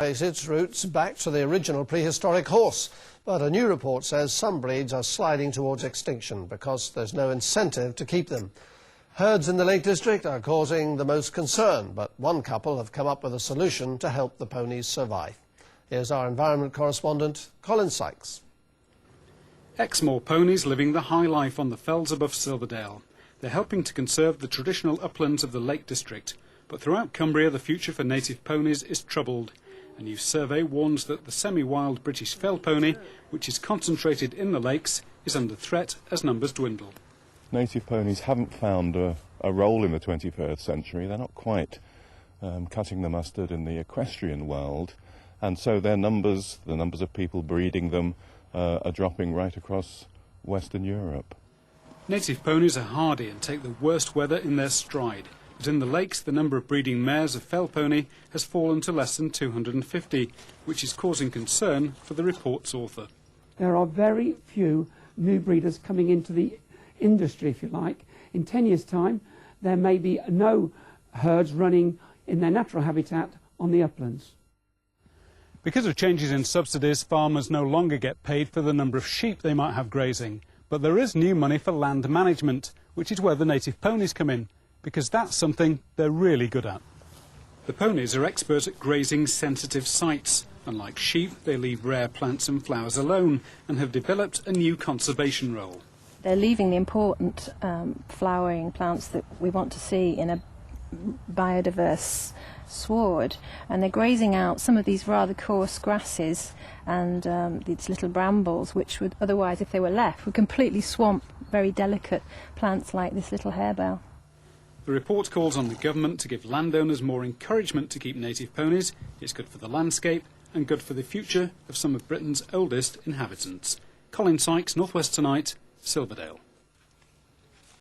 Trace its roots back to the original prehistoric horse, but a new report says some breeds are sliding towards extinction because there's no incentive to keep them. Herds in the Lake District are causing the most concern, but one couple have come up with a solution to help the ponies survive. Here's our environment correspondent, Colin Sykes. Exmoor Ponies living the high life on the fells above Silverdale. They're helping to conserve the traditional uplands of the Lake District, but throughout Cumbria the future for native ponies is troubled. A new survey warns that the semi-wild British fell pony, which is concentrated in the lakes, is under threat as numbers dwindle. Native ponies haven't found a role in the 21st century. They're not quite cutting the mustard in the equestrian world, and so their numbers, the numbers of people breeding them, are dropping right across Western Europe. Native ponies are hardy and take the worst weather in their stride. But in the lakes, the number of breeding mares of fell pony has fallen to less than 250, which is causing concern for the report's author. There are very few new breeders coming into the industry, if you like. In 10 years' time, there may be no herds running in their natural habitat on the uplands. Because of changes in subsidies, farmers no longer get paid for the number of sheep they might have grazing. But there is new money for land management, which is where the native ponies come in, because that's something they're really good at. The ponies are expert at grazing sensitive sites. Unlike sheep, they leave rare plants and flowers alone and have developed a new conservation role. They're leaving the important flowering plants that we want to see in a biodiverse sward, and they're grazing out some of these rather coarse grasses and these little brambles, which would otherwise, if they were left, would completely swamp very delicate plants like this little harebell. The report calls on the government to give landowners more encouragement to keep native ponies. It's good for the landscape and good for the future of some of Britain's oldest inhabitants. Colin Sykes, North West Tonight, Silverdale.